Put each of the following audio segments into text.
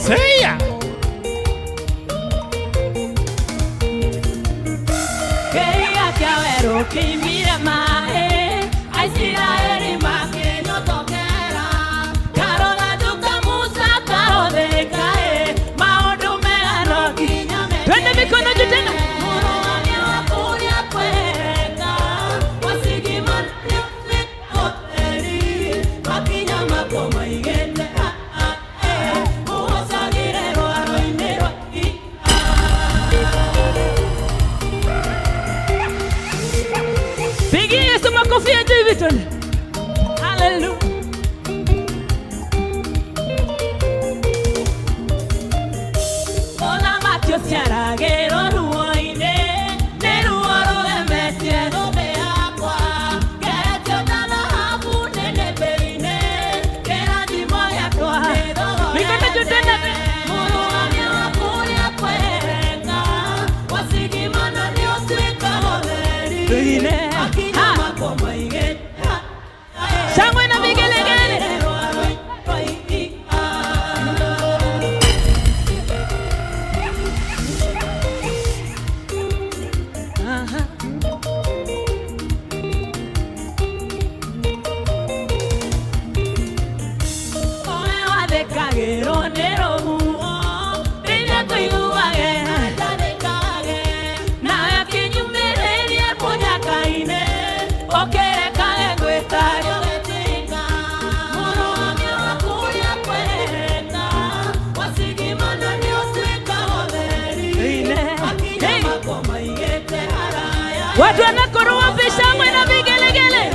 Say ya. Quería que a ver o que mira más, ay si la erima que no toquera, caro la duca musa, caro de cae, mao do me gano guiña me. Prende mi cono yo tengo. Muro a mi apuria cueca, wasigi man ni hoteli, maquiña ma coma y gente. Confia David. Hallelujah. Ona matio siaragero ruoine, neruoro de metiendo me agua. Que te dana habu nene beine, que la dimoya toa. Mi kata jutena be. Muro amia apuria cuenca, wasigi mana niosika hoderi. Beine. Watu wanakorua pishangwe na vigelegele.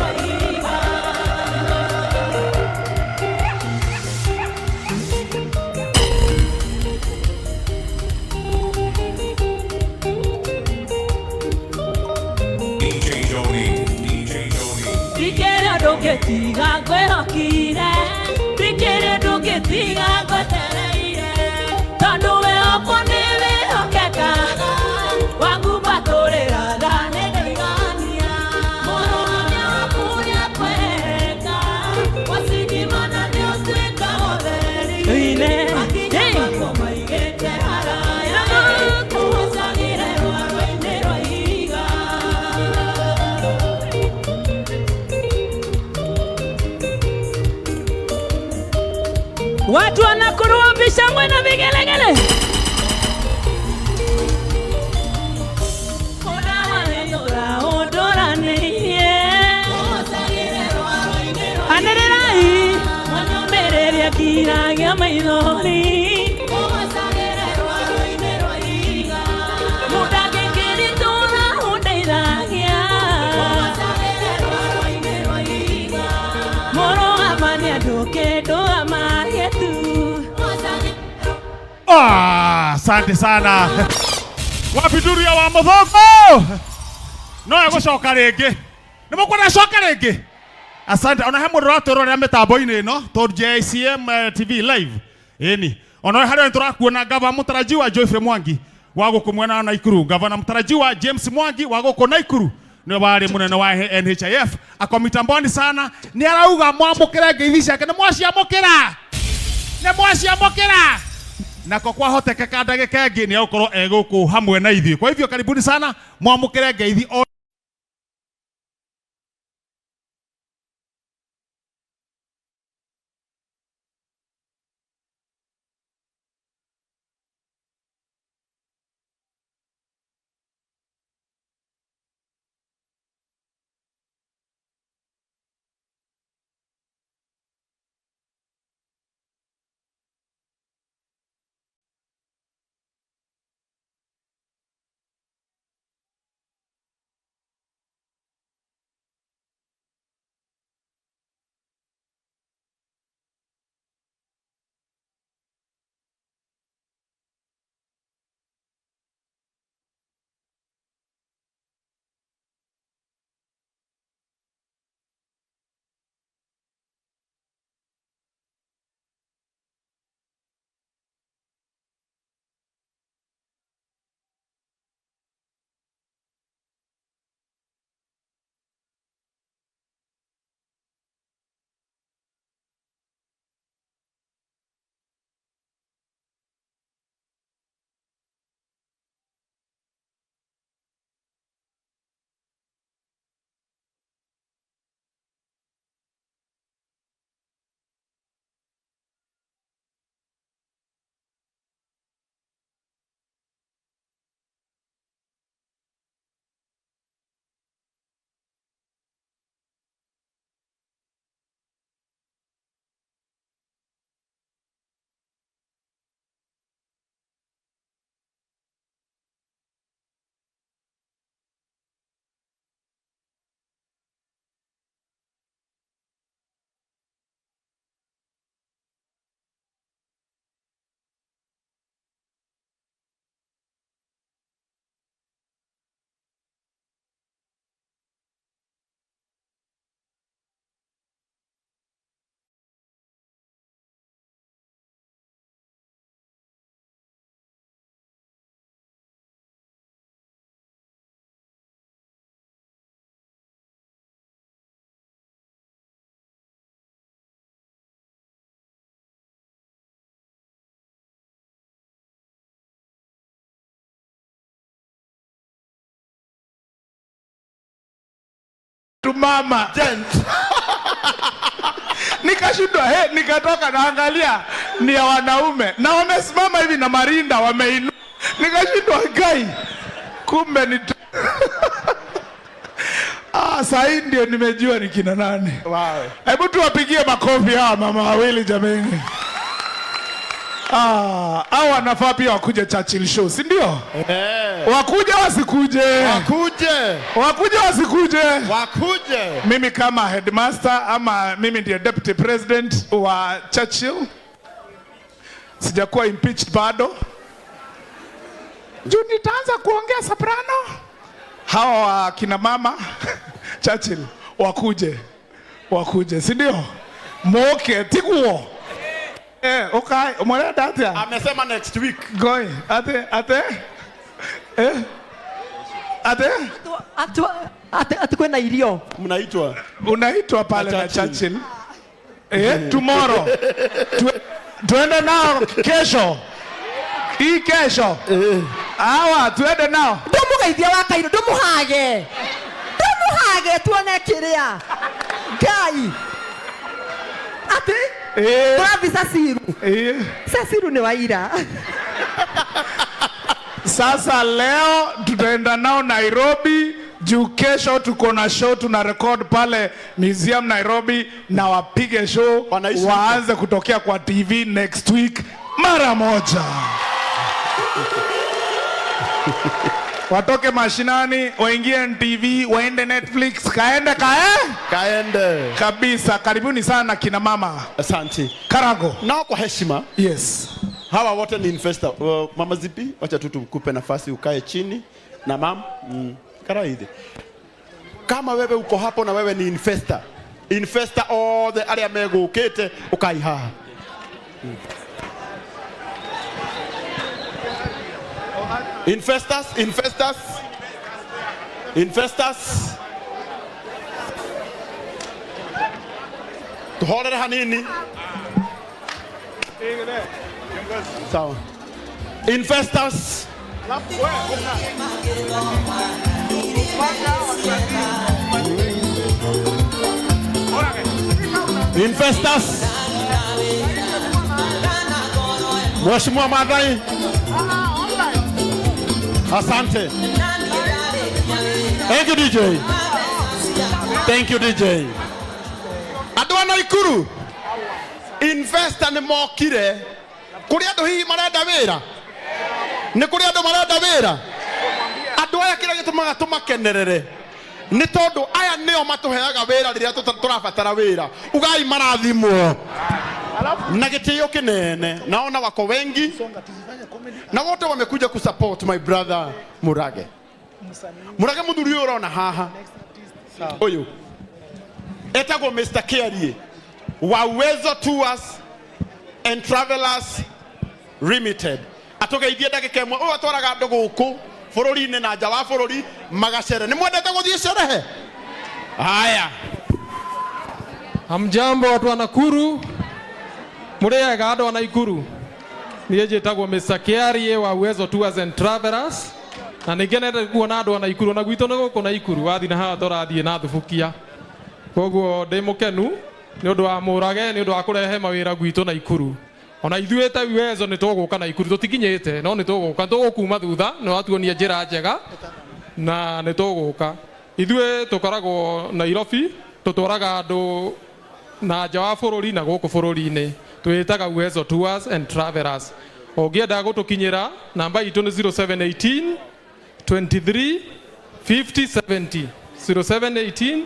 DJ Joni. Dikere doke tiga kwe hokire, dikere doke tiga kwe tereire, tanduwe oponele hokeka, wangu batorera dane. Watu wanakurua bishangwe na vigelegele. Anererai Mereria kira ya maidori. Muda que quiere toda una idea. Moro amania doke do amaria tu. Asante sana. Wapiduru ya wamodhoko. No ya gushoka rege. Nimukwana shoka rege. Asante, ona hemo rato rore ametambo ine no to JCM TV live. Eni. Ona haro nturakuona gava mutarajiwa Joyfrey Mwangi wago kumwena na Ikuru, gavana mtarajiwa James Mwangi wago ko Naikuru. Ni bari munene wa NHIF akomitamboni sana ni arauga mwamukira ngeithisha kana mwaci amukira. Ne mwaci amukira. Na kwa hotekeka ndagika ngi ni ukorwo eguku hamwe na ithi. Kwa hivyo karibuni sana mwamukire ngeithi. mama gent. Nikashindwa, nikatoka naangalia ni ya wanaume na wamesimama hivi na marinda wameinu. Nikashindwa gai, kumbe ni sasa ndio nimejua ni kina nani. Wow. Hebu tuwapigie makofi hawa mama wawili jameni. Hao wanafaa pia wakuje Churchill show, si ndio? Wakuje wasikuje? Wakuje wasikuje? Wakuje. Mimi kama headmaster ama mimi ndiye deputy president wa Churchill. Sijakuwa impeached bado. Juu nitaanza kuongea soprano. Hawa kina mama Churchill wakuje, si ndio? Moke tikuo. Okay, umwele dati ya? Amesema next week. Goi, ate? Ate kwenda ilio. Unaitwa pale na Churchill. Tomorrow. Tuende nao kesho. Hii kesho. Awa, tuende nao. Ndumugeithia wa Kairo, ndumuhage tuone kiria. Gai. Ate? Travis Asiru. Asiru ni waira. Sasa leo tutaenda nao Nairobi. Juu kesho tuko na show tuna record pale Museum Nairobi na wapige show waanze kutokea kwa TV next week mara moja. Watoke mashinani, waingie TV, waende Netflix, kaende kabisa. Karibuni sana kina mama. Asante. Karago. Na kwa heshima. Yes. Hawa wote ni investor. Mama Zipi, wacha tu tukupe nafasi ukae chini na mama. Karaide. Kama wewe uko hapo na wewe ni investor. Investor all the area mego ukete ukai haha. Investors. Tuhorere hanini. Sawa. Investors. Mheshimiwa Madai. Asante. Thank you DJ. Thank you DJ. Adwana Ikuru. Investor ni mokire. Kuri andu hihi marenda wira. Ni kuri andu marenda wira. Andu aya kira gitumaga tumakenerere. Ni tondu aya nio matuheaga wira riria turabatara wira. Ugai marathimwo. Na gitio kinene. Naona wako wengi. Na wote wamekuja kusupport my brother Murage. Murage mudhuri urona haha. Oyo. Etago Mr. Kerie. Wa Uwezo Tours and Travelers Limited. Atoka idea dakika mwe. O atwaraga andu guku bururi ne na nja wa bururi magacere. Ni mwendete guthie sherehe? Haya. Hamjambo watu wa Nakuru. Muriega andu wa Nakuru. Niye njĩtagwo Mr. Kerie wa Uwezo Tours and Travelers. Na nĩngenete kuona andu wa Nakuru na gwitũ nĩ gũkũ Nakuru wathi na haha tũrathiĩ na thubukia. Koguo ndĩ mũkenu nĩ ũndũ wa Murage, nĩ ũndũ wa kũrehe mawĩra gwitũ Nakuru. Ona ithuĩ ta Uwezo nĩ tũgũka Nakuru, tũtikinyĩte no nĩ tũgũka thutha, nĩ watuonia njĩra njega na nĩ tũgũka. Ithuĩ tũkoragwo Nairobi, tũtwaraga andũ na nja wa bũrũri na gũkũ bũrũri-inĩ. Twĩtaga Uwezo Tours and Travelers. Ũngĩenda gũtũkinyĩra namba itũ nĩ 0718 23 50 70 0718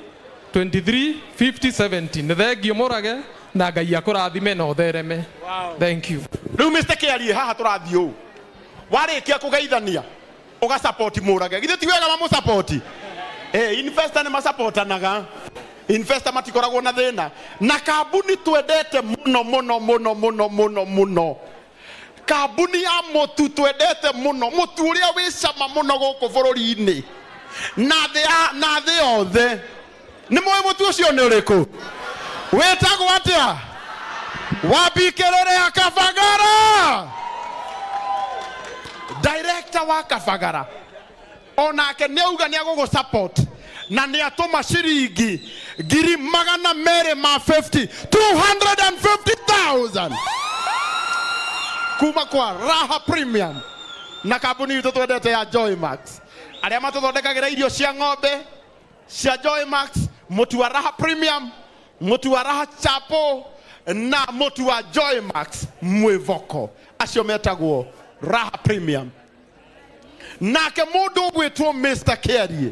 23 50 70. Nĩ thengio Murage na Ngai akũrathime na ũthereme. Thank you. Rĩu Mr. Kerie haha tũrathiĩ ũũ. Warĩkia kũgeithania uga support Murage. Githĩ ti wega mamu support? Investor nĩ masupportanaga. Investor matikoragwo na thĩna. Na kambuni twendete muno. Kambuni ya mũtu twendete muno. Mũtu ũrĩa wĩ cama muno gũkũ bũrũri-inĩ. Na thĩ yothe. Nĩ mũĩ mũtu ũcio nĩ ũrĩkũ? Wĩtagwo atĩa? Wambikĩrĩre ya Kabagara. Director wa Kabagara. Onake nĩ auga nĩ agũgũ support. na nĩ atũma ciringi 250,000 250,000 kuma kwa Raha Premium na kambuni itũ twendete ya Joymax. Arĩa matũthondekagĩra irio cia ng'ombe cia Joymax, mũtu wa Raha Premium, mũtu wa Raha Chapo na mũtu wa Joymax mwĩvoko, acio metagwo Raha Premium. Nake mũndũ ũgwĩtwo Mr. Kiarie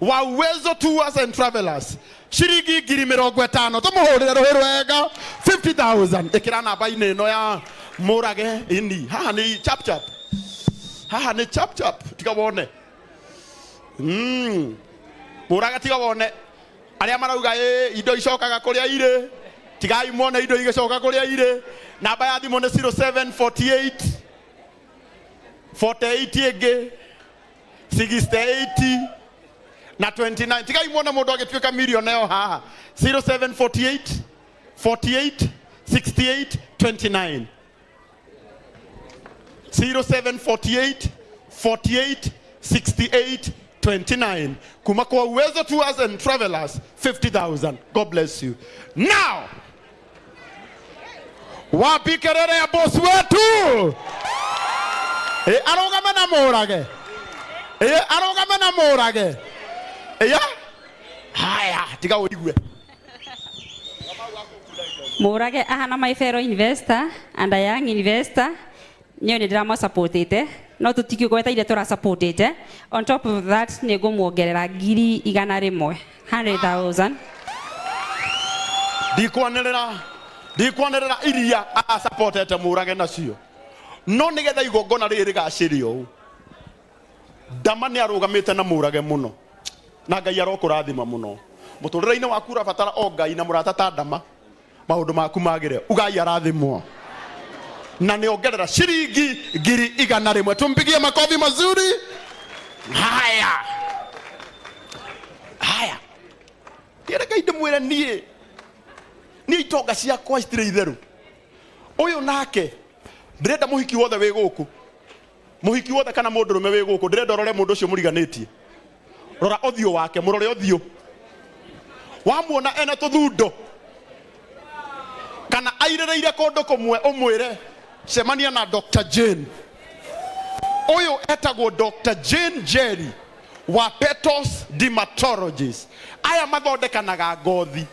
wa Uwezo Tours and Travelers, ciringi 50,000 tũmũhũrĩre rũhĩ rwega 50,000. ĩkĩra namba-inĩ ĩno ya Mũrage ini. Haha nĩ chap chap, haha nĩ chap chap, tiga wone Mũrage, tiga wone arĩa marauga indo icokaga kũrĩa irĩ, tigai muone indo igĩcoka kũrĩa irĩ. Namba ya thimũ nĩ 0748 48 ĩngĩ 6080 na 29. Tigai muone mũndũ agĩtuĩka millionaire haha. 0748 48 68 29 0748 48 68 29. Kuma kwa Uwezo Tours and Travelers 50,000. God bless you. Now, wapi kelele ya boss wetu? Arogame na Mũrage. Arogame na Mũrage. Haya, tiga uigwe. Mũrage ahana my fellow investor and a young investor. Nyo nĩ ndĩrama supportete, no tũtikĩgweta ile tũra supportete. On top of that nĩ ngũmuongerera 100,000 100,000. Ndikwanĩrĩra iria a supportete Mũrage nacio, no nĩgetha igongona rĩrĩ rĩgacĩrio Dama nĩ arũgamĩte na Mũrage mũno, na Ngai arokũrathima mũno mũtũrĩre-inĩ waku. Ũrabatara o Ngai na mũrata ta Dama, maũndũ maku magĩre, ugai arathimwo na nĩongerera ciringi 100,000. Tumpigie makofi mazuri. Haya Ngai ndĩmwĩre niĩ itonga ciakwa citirĩ itherũ. Ũyũ nake ndĩrenda mũhiki wothe wĩ gũkũ, mũhiki wothe kana mũndũrũme wĩ gũkũ, ndĩrenda ũrore mũndũ ũcio mũriganĩtie. Rora ũthiũ wake, mũrore ũthiũ. Wamuona ene tũthundo kana airĩrĩire kũndũ kũmwe, ũmwĩre cemania na Dr. Jane. Ũyũ etagwo Dr. Jane Jerry wa Petos Dermatologist. Aya mathondekanaga ngothi.